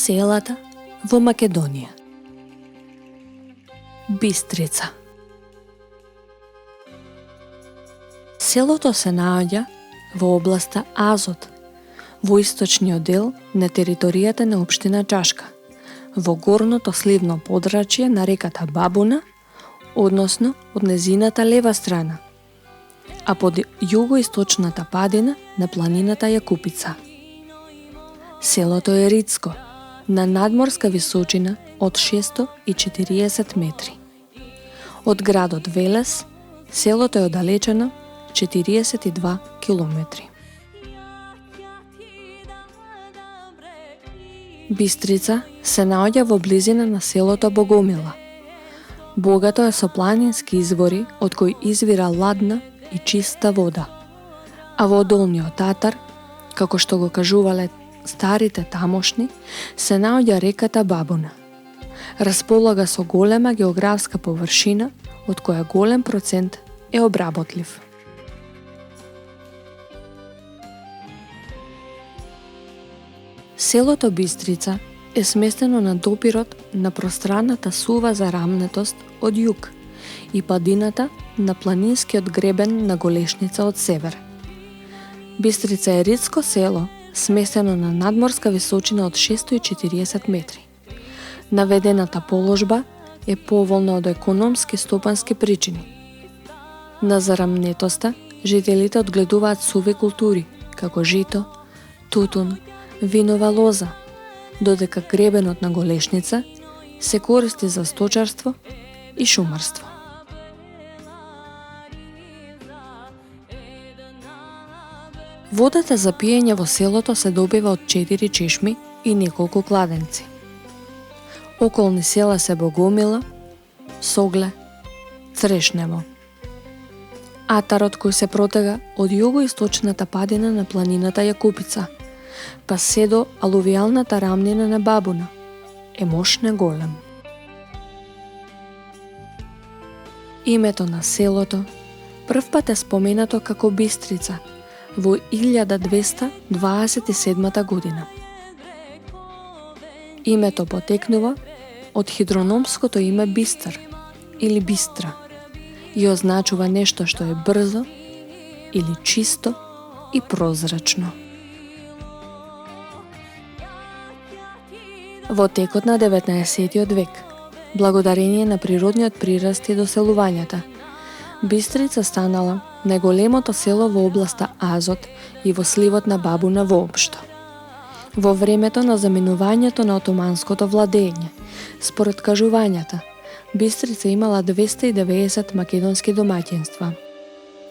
Селата во Македонија. Бистрица. Селото се наоѓа во областа Азот, во источниот дел на територијата на општина Чашка, во горното сливно подрачје на реката Бабуна, односно од незината лева страна, а под југоисточната падина на планината Јакупица. Селото е ридско, на надморска височина од 640 метри. Од градот Велес, селото е оддалечено 42 километри. Бистрица се наоѓа во близина на селото Богомила. Богато е со планински извори од кои извира ладна и чиста вода. А во долниот Татар, како што го кажувале старите тамошни, се наоѓа реката Бабуна. Располага со голема географска површина, од која голем процент е обработлив. Селото Бистрица е сместено на допирот на пространната сува зарамнетост од југ и падината на планинскиот гребен на Голешница од север. Бистрица е ридско село, сместено на надморска височина од 640 метри. Наведената положба е поволна од економски стопански причини. На зарамнетоста жителите одгледуваат суви култури, како жито, тутун, винова лоза, додека гребенот на Голешница се користи за сточарство и шумарство. Водата за пиење во селото се добива од 4 чешми и неколку кладенци. Околни села се Богомила, Согле, Црешнево. Атарот кој се протега од југоисточната падина на планината Јакупица, па се до алувијалната рамнина на Бабуна, е мощне голем. Името на селото првпат е споменато како Бистрица во 1227 година. Името потекнува од хидрономското име Бистар или Бистра и означува нешто што е брзо или чисто и прозрачно. Во текот на 19. век, благодарение на природниот прираст и доселувањата, Бистрица станала најголемото село во областа Азот и во сливот на Бабуна воопшто. Во времето на заминувањето на отоманското владење, според кажувањата, Бистрица имала 290 македонски домаќинства.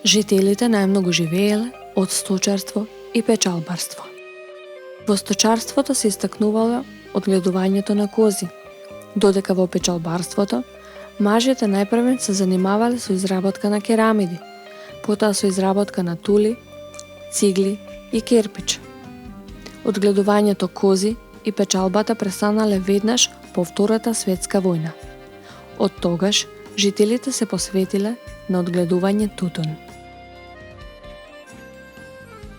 Жителите најмногу живееле од сточарство и печалбарство. Во сточарството се истакнувало одгледувањето на кози, додека во печалбарството мажите најпрвен се занимавале со изработка на керамиди, потоа со изработка на тули, цигли и керпич. Одгледувањето кози и печалбата престанале веднаш по Втората светска војна. Од тогаш жителите се посветиле на одгледување тутун.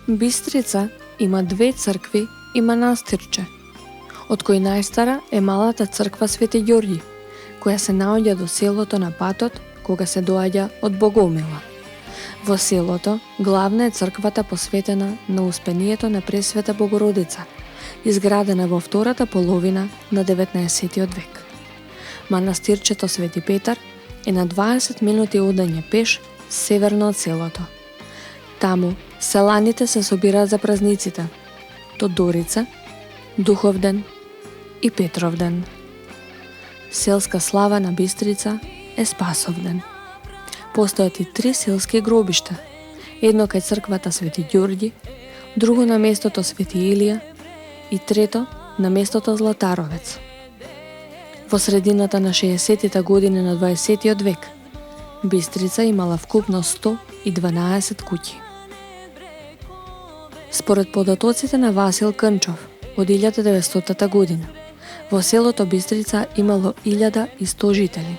Бистрица има 2 цркви и манастирче, од кои најстара е малата црква Свети Ѓорѓи, која се наоѓа до селото на патот кога се доаѓа од Богомила. Во селото главна е црквата посветена на успението на Пресвета Богородица, изградена во втората половина на 19. век. Манастирчето Свети Петар е на 20 минути одање пеш северно од селото. Таму селаните се собираат за празниците Тодорица, Духовден и Петровден. Селска слава на Бистрица е Спасовден. Постојат и 3 селски гробишта, едно кај црквата Свети Ѓорѓи, друго на местото Свети Илија и трето на местото Златаровец. Во средината на 60-тите години на 20. век, Бистрица имала вкупно 112 куќи. Според податоците на Васил Кънчов од 1900 година, во селото Бистрица имало 1100 жители.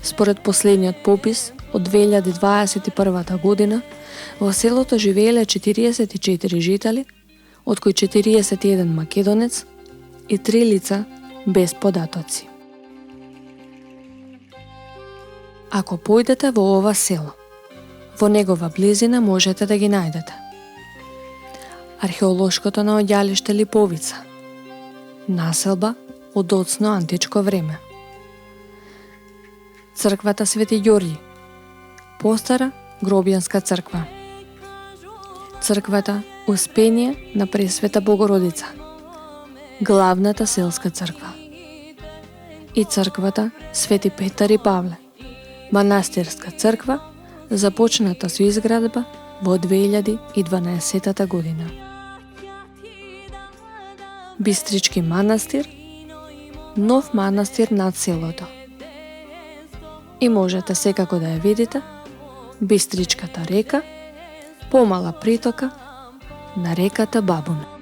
Според последниот попис од 2021 година, во селото живееле 44 жители, од кои 41 македонец и 3 лица без податоци. Ако појдете во ова село, во негова близина можете да ги најдете археолошкото наоѓалиште Липовица, населба од доцно античко време, црквата Свети Ѓорѓи, постара гробјанска црква, црквата Успение на Пресвета Богородица, главната селска црква, и црквата Свети Петар и Павле, манастирска црква, започната со изградба во 2012 година. Бистрички манастир, нов манастир над селото. И можете секако да ја видите Бистричката река, помала притока на реката Бабуна.